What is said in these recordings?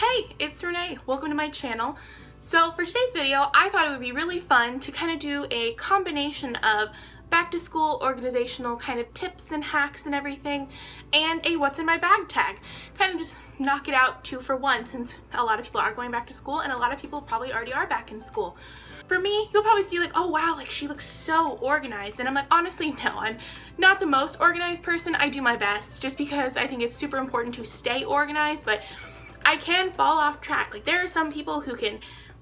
Hey, it's Renee. Welcome to my channel. So for today's video, I thought it would be really fun to kind of do a combination of back to school organizational kind of tips and hacks and everything, and a what's in my bag tag. Kind of just knock it out 2 for 1, since a lot of people are going back to school and a lot of people probably already are back in school. For me, you'll probably see like, oh wow, like she looks so organized, and I'm like, honestly, no, I'm not the most organized person. I do my best just because I think it's super important to stay organized, but I can fall off track. Like, there are some people who can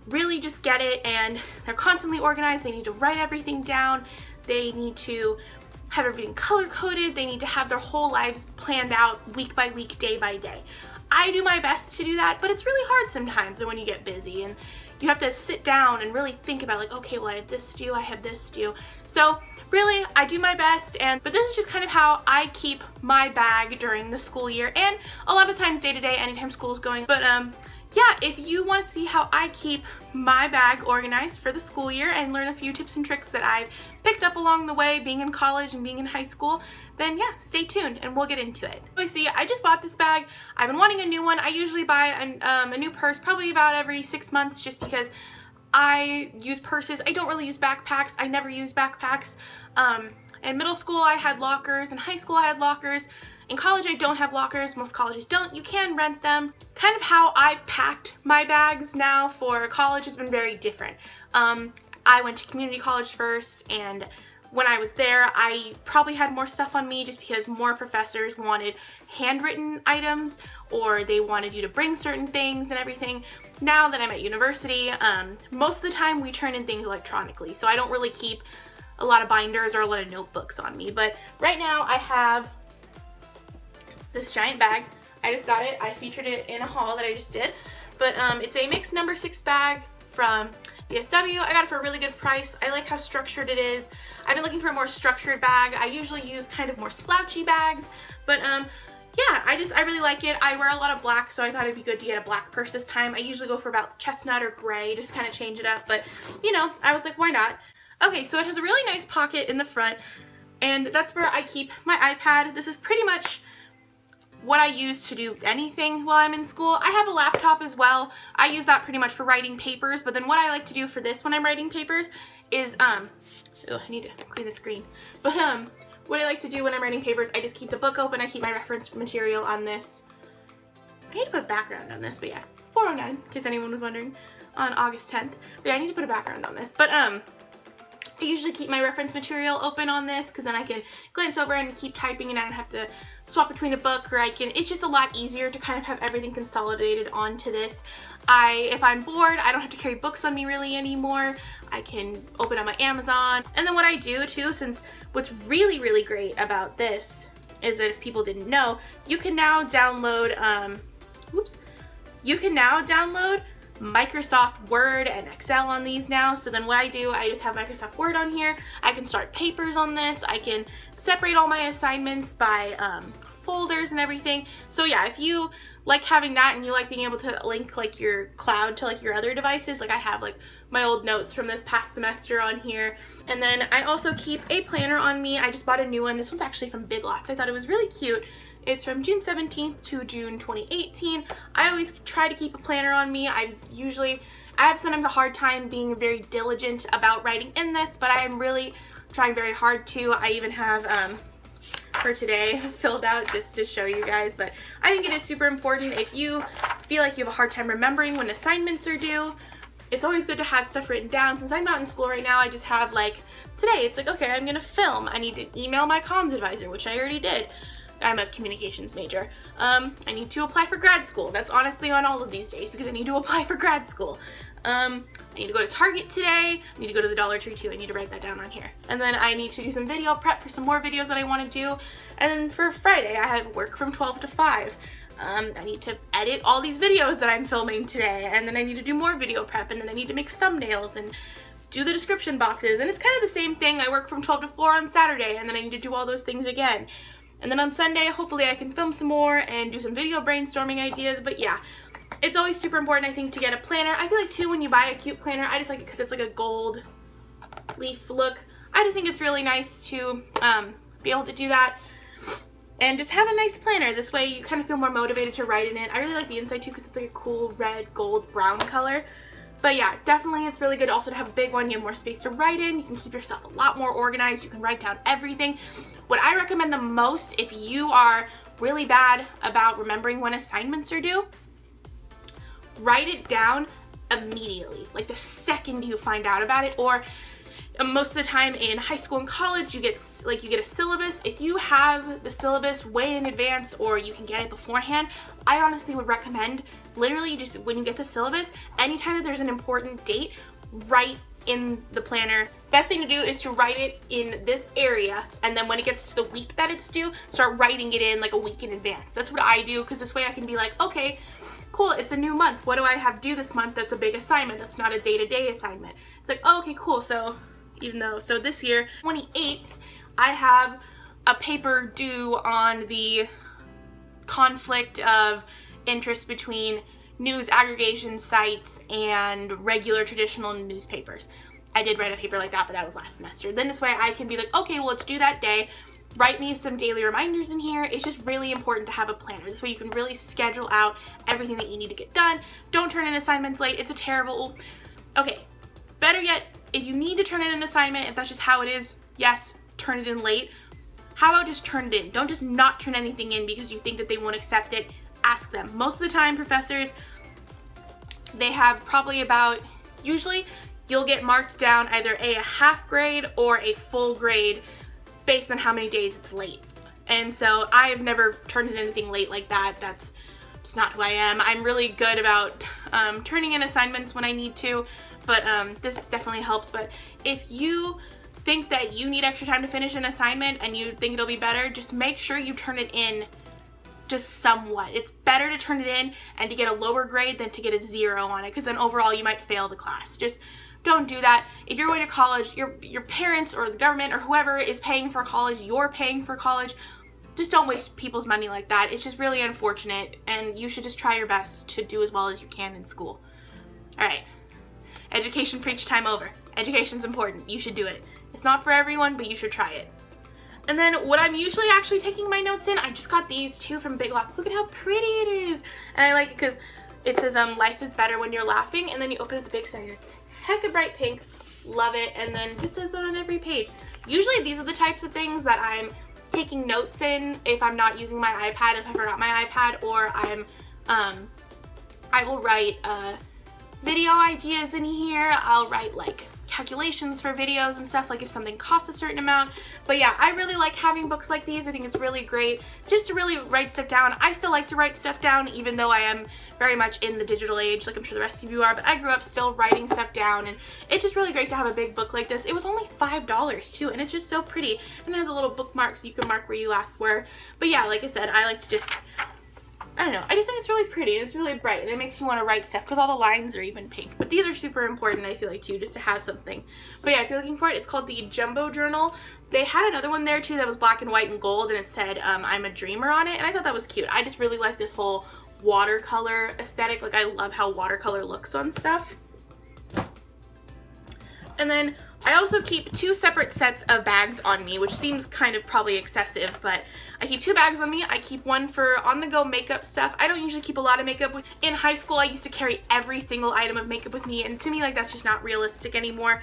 really just get it and they're constantly organized. They need to write everything down. They need to have everything color-coded. They need to have their whole lives planned out week by week, day by day. I do my best to do that, but it's really hard sometimes when you get busy and you have to sit down and really think about like, okay, well, I have this due, I have this due. So really, I do my best, but this is just kind of how I keep my bag during the school year, and a lot of times day to day, anytime school is going. But yeah, if you want to see how I keep my bag organized for the school year and learn a few tips and tricks that I've picked up along the way being in college and being in high school, then yeah, stay tuned and we'll get into it. So see, I just bought this bag. I've been wanting a new one. I usually buy a new purse probably about every 6 months, just because I use purses. I don't really use backpacks. I never use backpacks. In middle school I had lockers, in high school I had lockers. In college I don't have lockers, most colleges don't. You can rent them. Kind of how I've packed my bags now for college has been very different. I went to community college first, and when I was there I probably had more stuff on me just because more professors wanted handwritten items, or they wanted you to bring certain things and everything. Now that I'm at university, most of the time we turn in things electronically, so I don't really keep a lot of binders or a lot of notebooks on me. But right now I have this giant bag. I just got it. I featured it in a haul that I just did. But it's a mixed number 6 bag from DSW. I got it for a really good price. I like how structured it is. I've been looking for a more structured bag. I usually use kind of more slouchy bags, but yeah, I really like it. I wear a lot of black, so I thought it'd be good to get a black purse this time. I usually go for about chestnut or gray, just kind of change it up, but you know, I was like, why not? Okay, so it has a really nice pocket in the front, and that's where I keep my iPad. This is pretty much what I use to do anything while I'm in school. I have a laptop as well. I use that pretty much for writing papers, but then what I like to do for this when I'm writing papers is, oh, I need to clean the screen. But what I like to do when I'm writing papers, I just keep the book open. I keep my reference material on this. I need to put a background on this, but yeah, it's 4:09, in case anyone was wondering, on August 10th. But yeah, I need to put a background on this. But I usually keep my reference material open on this because then I can glance over and keep typing and I don't have to swap between a book, or it's just a lot easier to kind of have everything consolidated onto this. If I'm bored, I don't have to carry books on me really anymore. I can open up my Amazon. And then what I do too, since what's really, really great about this is that if people didn't know, you can now download, Microsoft Word and Excel on these now. So then what I do, I just have Microsoft Word on here. I can start papers on this. I can separate all my assignments by folders and everything. So yeah, if you like having that and you like being able to link like your cloud to like your other devices, like I have like my old notes from this past semester on here. And then I also keep a planner on me. I just bought a new one. This one's actually from Big Lots. I thought it was really cute. It's from June 17th to June 2018. I always try to keep a planner on me. I have sometimes a hard time being very diligent about writing in this, but I am really trying very hard to. I even have, for today, filled out just to show you guys, but I think it is super important. If you feel like you have a hard time remembering when assignments are due, it's always good to have stuff written down. Since I'm not in school right now, I just have like, today, it's like, okay, I'm gonna film. I need to email my comms advisor, which I already did. I'm a communications major. I need to apply for grad school. That's honestly on all of these days because I need to apply for grad school. I need to go to Target today. I need to go to the Dollar Tree too. I need to write that down on here. And then I need to do some video prep for some more videos that I want to do. And then for Friday, I have work from 12 to 5. I need to edit all these videos that I'm filming today. And then I need to do more video prep. And then I need to make thumbnails and do the description boxes. And it's kind of the same thing. I work from 12 to 4 on Saturday. And then I need to do all those things again. And then on Sunday, hopefully I can film some more and do some video brainstorming ideas. But yeah, it's always super important, I think, to get a planner. I feel like too, when you buy a cute planner, I just like it because it's like a gold leaf look. I just think it's really nice to be able to do that. And just have a nice planner. This way you kind of feel more motivated to write in it. I really like the inside too because it's like a cool red, gold, brown color. But yeah, definitely it's really good also to have a big one. You have more space to write in. You can keep yourself a lot more organized. You can write down everything. What I recommend the most if you are really bad about remembering when assignments are due, write it down immediately, like the second you find out about it. Or most of the time in high school and college, you get a syllabus. If you have the syllabus way in advance or you can get it beforehand, I honestly would recommend literally just when you get the syllabus, anytime that there's an important date, write in the planner. Best thing to do is to write it in this area, and then when it gets to the week that it's due, start writing it in like a week in advance. That's what I do, because this way I can be like, okay, cool, it's a new month. What do I have due this month that's a big assignment? That's not a day-to-day assignment. It's like, oh, okay, cool. So this year, 28th, I have a paper due on the conflict of interest between news aggregation sites and regular traditional newspapers. I did write a paper like that, but that was last semester. Then this way I can be like, okay, well, it's due that day. Write me some daily reminders in here. It's just really important to have a planner. This way you can really schedule out everything that you need to get done. Don't turn in assignments late. It's a terrible... Okay, better yet, if you need to turn in an assignment, if that's just how it is, yes, turn it in late. How about just turn it in? Don't just not turn anything in because you think that they won't accept it. Ask them. Most of the time, professors, they have probably about, usually you'll get marked down either a half grade or a full grade based on how many days it's late. And so I've never turned in anything late like that. That's just not who I am. I'm really good about turning in assignments when I need to, but this definitely helps. But if you think that you need extra time to finish an assignment and you think it'll be better, just make sure you turn it in just somewhat. It's better to turn it in and to get a lower grade than to get a 0 on it, because then overall you might fail the class. Just don't do that. If you're going to college, your parents or the government or whoever is paying for college, you're paying for college. Just don't waste people's money like that. It's just really unfortunate, and you should just try your best to do as well as you can in school. All right. Education preach time over. Education's important. You should do it. It's not for everyone, but you should try it. And then what I'm usually actually taking my notes in, I just got these two from Big Lots. Look at how pretty it is. And I like it because it says life is better when you're laughing, and then you open up the big side. It's hecka bright pink. Love it. And then this says that on every page. Usually these are the types of things that I'm taking notes in if I'm not using my iPad, if I forgot my iPad, or I will write video ideas in here. I'll write like calculations for videos and stuff, like if something costs a certain amount. But yeah, I really like having books like these. I think it's really great just to really write stuff down. I still like to write stuff down even though I am very much in the digital age, like I'm sure the rest of you are, but I grew up still writing stuff down, and it's just really great to have a big book like this. It was only $5 too, and it's just so pretty, and it has a little bookmark so you can mark where you last were. But yeah, like I said, I like to just, I don't know, I just think it's really pretty and it's really bright, and it makes you want to write stuff because all the lines are even pink. But these are super important, I feel like, too, just to have something. But yeah, if you're looking for it, it's called the Jumbo Journal. They had another one there too that was black and white and gold, and it said I'm a dreamer on it, and I thought that was cute. I just really like this whole watercolor aesthetic. Like, I love how watercolor looks on stuff. And then I also keep 2 separate sets of bags on me, which seems kind of probably excessive, but I keep 2 bags on me. I keep one for on-the-go makeup stuff. I don't usually keep a lot of makeup. In high school, I used to carry every single item of makeup with me, and to me, like, that's just not realistic anymore.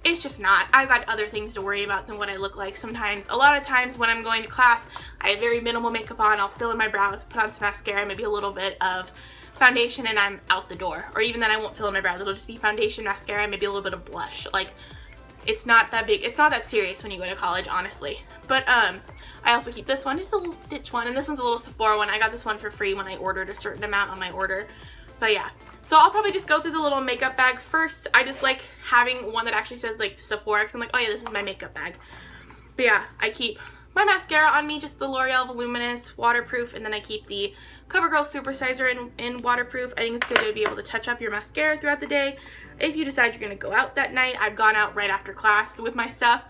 It's just not. I've got other things to worry about than what I look like sometimes. A lot of times when I'm going to class, I have very minimal makeup on. I'll fill in my brows, put on some mascara, maybe a little bit of foundation, and I'm out the door. Or even then, I won't fill in my brows. It'll just be foundation, mascara, maybe a little bit of blush. Like, it's not that big. It's not that serious when you go to college, honestly. But I also keep this one, just a little Stitch one, and this one's a little Sephora one. I got this one for free when I ordered a certain amount on my order. But yeah, so I'll probably just go through the little makeup bag first. I just like having one that actually says like Sephora, because I'm like, oh yeah, this is my makeup bag. But yeah, I keep my mascara on me, just the L'Oreal Voluminous waterproof, and then I keep the CoverGirl Supersizer in waterproof. I think it's good to be able to touch up your mascara throughout the day. If you decide you're going to go out that night, I've gone out right after class with my stuff.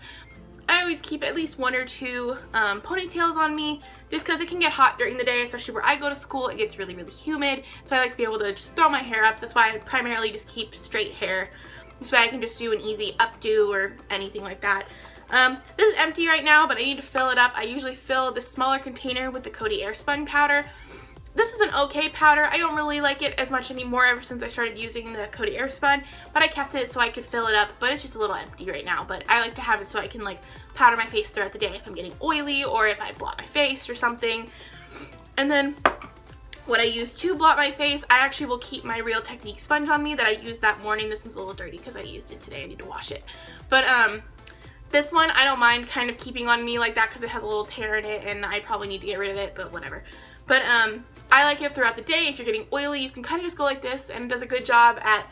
I always keep at least 1 or 2 ponytails on me, just because it can get hot during the day, especially where I go to school. It gets really, really humid, so I like to be able to just throw my hair up. That's why I primarily just keep straight hair. This way I can just do an easy updo or anything like that. This is empty right now, but I need to fill it up. I usually fill the smaller container with the Coty Airspun powder. This is an okay powder. I don't really like it as much anymore ever since I started using the Coty Airspun, but I kept it so I could fill it up, but it's just a little empty right now. But I like to have it so I can like powder my face throughout the day if I'm getting oily or if I blot my face or something. And then what I use to blot my face, I actually will keep my Real Technique sponge on me that I used that morning. This is a little dirty because I used it today. I need to wash it. But this one I don't mind kind of keeping on me like that because it has a little tear in it and I probably need to get rid of it, but whatever. But I like it throughout the day. If you're getting oily, you can kind of just go like this, and it does a good job at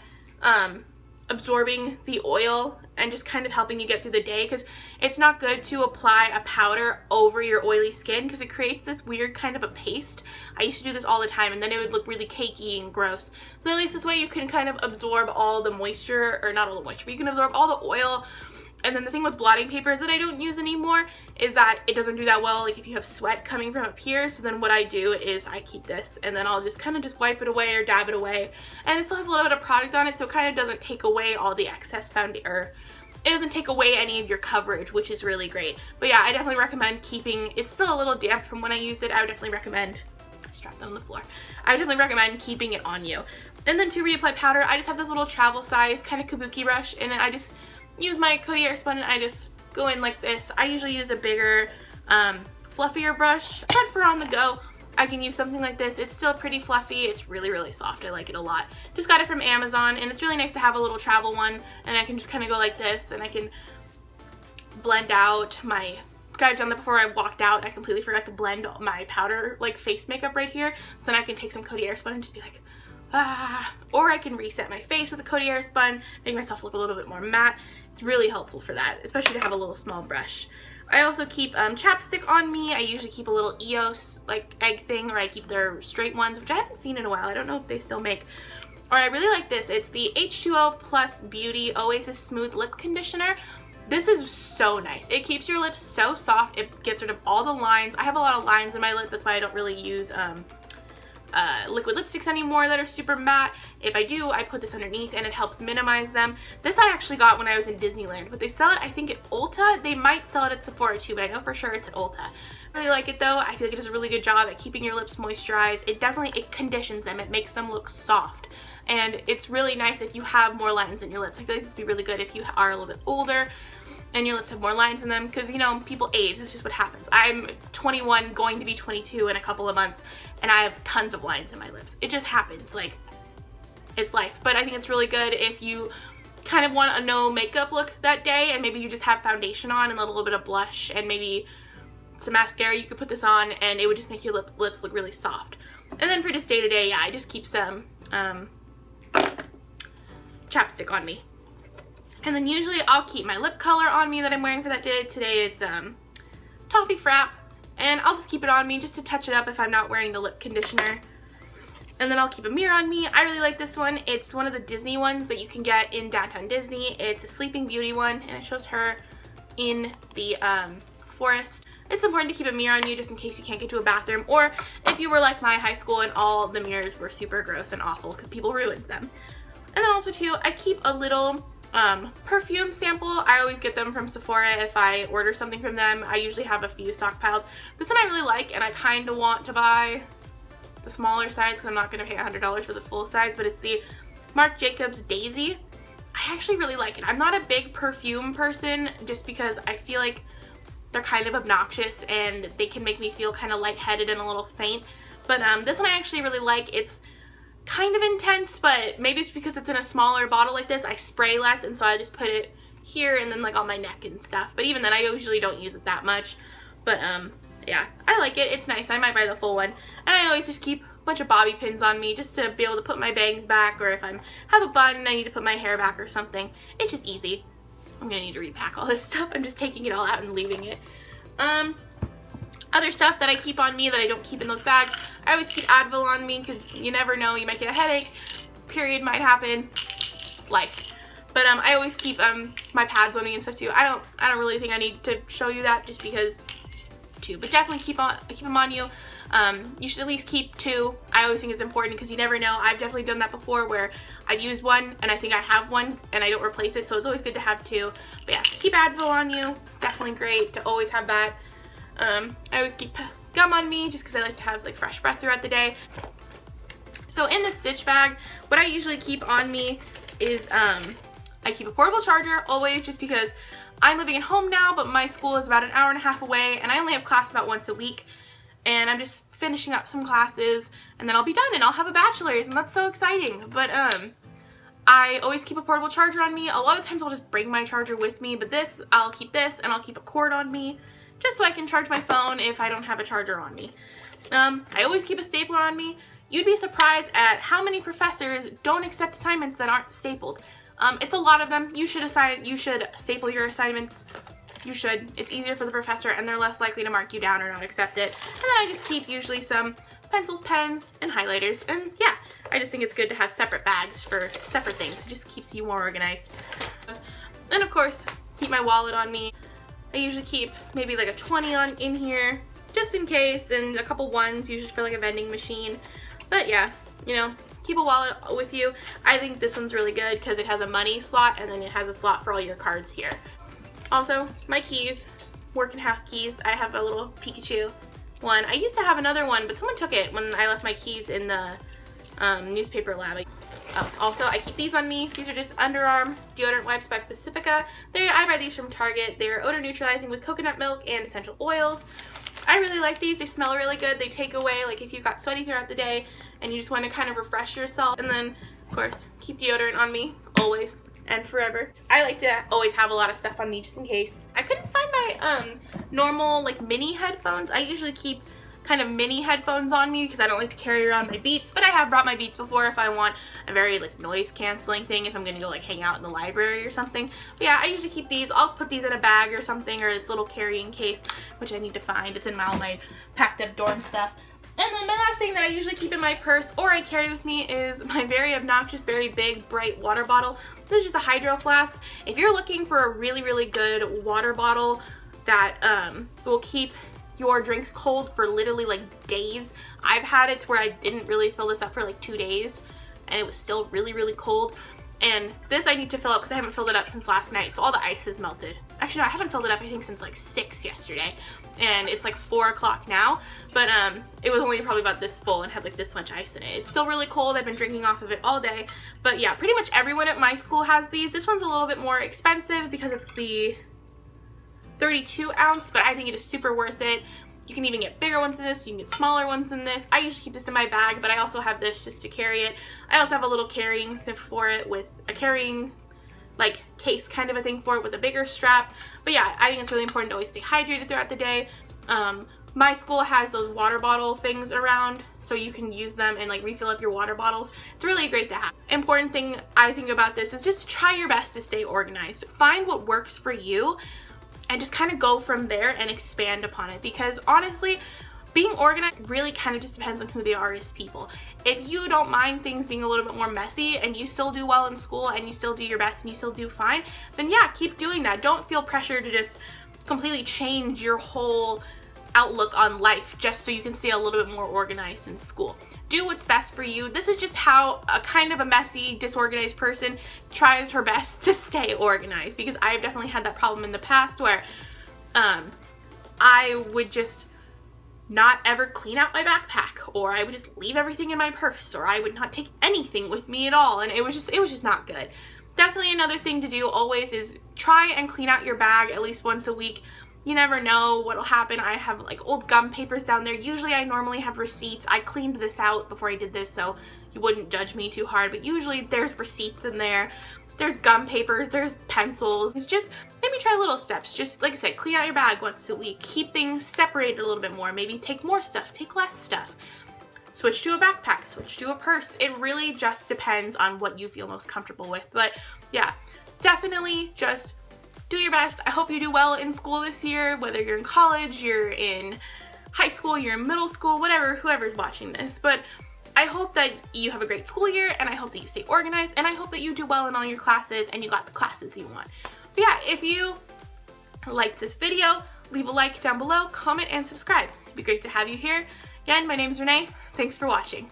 absorbing the oil and just kind of helping you get through the day, because it's not good to apply a powder over your oily skin because it creates this weird kind of a paste. I used to do this all the time and then it would look really cakey and gross. So at least this way you can kind of absorb all the moisture, or not all the moisture, but you can absorb all the oil. And then the thing with blotting papers that I don't use anymore is that it doesn't do that well, like if you have sweat coming from up here. So then what I do is I keep this and then I'll just kind of just wipe it away or dab it away. And it still has a little bit of product on it, so it kind of doesn't take away all the excess foundation, or it doesn't take away any of your coverage, which is really great. But yeah, I definitely recommend keeping, it's still a little damp from when I used it. I would definitely recommend, strap that on the floor. I would definitely recommend keeping it on you. And then to reapply powder, I just have this little travel size kind of kabuki brush, and then I just use my Coty Airspun and I just go in like this. I usually use a bigger, fluffier brush, but for on the go, I can use something like this. It's still pretty fluffy. It's really, really soft. I like it a lot. Just got it from Amazon, and it's really nice to have a little travel one, and I can just kind of go like this, and I can blend out my, I've done that before. I walked out, I completely forgot to blend my powder, like face makeup right here, so then I can take some Coty Airspun and just be like, ah. Or I can reset my face with a Coty Airspun, make myself look a little bit more matte. It's really helpful for that, especially to have a little small brush. I also keep chapstick on me. I usually keep a little EOS like egg thing, or I keep their straight ones, which I haven't seen in a while. I don't know if they still make. Or I really like this. It's the H2O Plus Beauty Oasis Smooth Lip Conditioner. This is so nice. It keeps your lips so soft. It gets rid of all the lines. I have a lot of lines in my lips. That's why I don't really use liquid lipsticks anymore that are super matte. If I do, I put this underneath and it helps minimize them. This I actually got when I was in Disneyland, but they sell it I think at Ulta. They might sell it at Sephora too, but I know for sure it's at Ulta. I really like it though. I feel like it does a really good job at keeping your lips moisturized. It conditions them. It makes them look soft. And it's really nice if you have more lines in your lips. I feel like this would be really good if you are a little bit older and your lips have more lines in them, because you know, people age. That's just what happens. I'm 21, going to be 22 in a couple of months, and I have tons of lines in my lips. It just happens, like, it's life. But I think it's really good if you kind of want a no makeup look that day, and maybe you just have foundation on and a little bit of blush and maybe some mascara. You could put this on and it would just make your lips look really soft. And then for just day to day, yeah, I just keep some chapstick on me. And then usually I'll keep my lip color on me that I'm wearing for that day. Today it's Toffee Frap, and I'll just keep it on me just to touch it up if I'm not wearing the lip conditioner. And then I'll keep a mirror on me. I really like this one. It's one of the Disney ones that you can get in Downtown Disney. It's a Sleeping Beauty one, and it shows her in the forest. It's important to keep a mirror on you just in case you can't get to a bathroom, or if you were like my high school and all the mirrors were super gross and awful because people ruined them. And then also too, I keep a little perfume sample. I always get them from Sephora if I order something from them. I usually have a few stockpiled. This one I really like, and I kind of want to buy the smaller size because I'm not going to pay $100 for the full size, but it's the Marc Jacobs Daisy. I actually really like it. I'm not a big perfume person just because I feel like they're kind of obnoxious and they can make me feel kind of lightheaded and a little faint. But this one I actually really like. It's kind of intense, but maybe it's because it's in a smaller bottle like this. I spray less, and so I just put it here and then like on my neck and stuff. But even then, I usually don't use it that much. But yeah, I like it. It's nice. I might buy the full one. And I always just keep a bunch of bobby pins on me just to be able to put my bangs back, or if I have a bun and I need to put my hair back or something. It's just easy. I'm gonna need to repack all this stuff. I'm just taking it all out and leaving it. Other stuff that I keep on me that I don't keep in those bags, I always keep Advil on me because you never know, you might get a headache, period might happen, it's life. But I always keep my pads on me and stuff too. I don't really think I need to show you that just because too, but definitely keep them on you. You should at least keep 2. I always think it's important because you never know. I've definitely done that before where I've used one and I think I have one and I don't replace it, so it's always good to have 2. But yeah, keep Advil on you. Definitely great to always have that. I always keep gum on me just because I like to have like fresh breath throughout the day. So in the stitch bag, what I usually keep on me is I keep a portable charger always, just because I'm living at home now, but my school is about an hour and a half away and I only have class about once a week, and I'm just finishing up some classes and then I'll be done and I'll have a bachelor's, and that's so exciting. But I always keep a portable charger on me. A lot of times I'll just bring my charger with me, but I'll keep this and I'll keep a cord on me just so I can charge my phone if I don't have a charger on me. I always keep a stapler on me. You'd be surprised at how many professors don't accept assignments that aren't stapled. It's a lot of them. You should staple your assignments. You should. It's easier for the professor and they're less likely to mark you down or not accept it. And then I just keep usually some pencils, pens, and highlighters. And yeah, I just think it's good to have separate bags for separate things. It just keeps you more organized. And of course, keep my wallet on me. I usually keep maybe like a 20 in here just in case, and a couple ones usually for like a vending machine. But yeah, you know, keep a wallet with you. I think this one's really good because it has a money slot and then it has a slot for all your cards here. Also, my keys, working house keys. I have a little Pikachu one. I used to have another one, but someone took it when I left my keys in the newspaper lab. Also, I keep these on me. These are just underarm deodorant wipes by Pacifica. I buy these from Target. They're odor neutralizing with coconut milk and essential oils. I really like these. They smell really good. They take away, like, if you've got sweaty throughout the day and you just want to kind of refresh yourself. And then, of course, keep deodorant on me always and forever. I like to always have a lot of stuff on me just in case. I couldn't find my normal, like, mini headphones. I usually keep kind of mini headphones on me because I don't like to carry around my Beats, but I have brought my Beats before if I want a very like noise canceling thing, if I'm gonna go like hang out in the library or something. But yeah, I usually keep these. I'll put these in a bag or something, or this little carrying case, which I need to find. It's in all my packed up dorm stuff. And then my last thing that I usually keep in my purse or I carry with me is my very obnoxious, very big, bright water bottle. This is just a hydro flask. If you're looking for a really, really good water bottle that will keep your drinks cold for literally like days. I've had it to where I didn't really fill this up for like 2 days and it was still really, really cold. And this I need to fill up because I haven't filled it up since last night, so all the ice is melted. Actually, no, I haven't filled it up I think since like 6 yesterday, and it's like 4 o'clock now, but it was only probably about this full and had like this much ice in it. It's still really cold. I've been drinking off of it all day, but yeah, pretty much everyone at my school has these. This one's a little bit more expensive because it's the 32 ounce, but I think it is super worth it. You can even get bigger ones in this, you can get smaller ones in this. I usually keep this in my bag, but I also have this just to carry it. I also have a little carrying thing for it with a carrying like case kind of a thing for it with a bigger strap. But yeah, I think it's really important to always stay hydrated throughout the day. My school has those water bottle things around, so you can use them and like refill up your water bottles. It's really great to have. Important thing I think about this is just try your best to stay organized. Find what works for you and just kind of go from there and expand upon it, because honestly, being organized really kind of just depends on who they are as people. If you don't mind things being a little bit more messy and you still do well in school and you still do your best and you still do fine, then yeah, keep doing that. Don't feel pressure to just completely change your whole outlook on life just so you can stay a little bit more organized in school. Do what's best for you. This is just how a kind of a messy, disorganized person tries her best to stay organized, because I've definitely had that problem in the past where I would just not ever clean out my backpack, or I would just leave everything in my purse, or I would not take anything with me at all, and it was just not good. Definitely another thing to do always is try and clean out your bag at least once a week. You never know what'll happen. I have like old gum papers down there. Usually I normally have receipts. I cleaned this out before I did this, so you wouldn't judge me too hard, but usually there's receipts in there. There's gum papers, there's pencils. It's just maybe try little steps. Just like I said, clean out your bag once a week. Keep things separated a little bit more. Maybe take more stuff, take less stuff. Switch to a backpack, switch to a purse. It really just depends on what you feel most comfortable with. But yeah, definitely just do your best. I hope you do well in school this year, whether you're in college, you're in high school, you're in middle school, whatever, whoever's watching this. But I hope that you have a great school year, and I hope that you stay organized, and I hope that you do well in all your classes and you got the classes you want. But yeah, if you liked this video, leave a like down below, comment, and subscribe. It'd be great to have you here. Again, my name is Renee. Thanks for watching.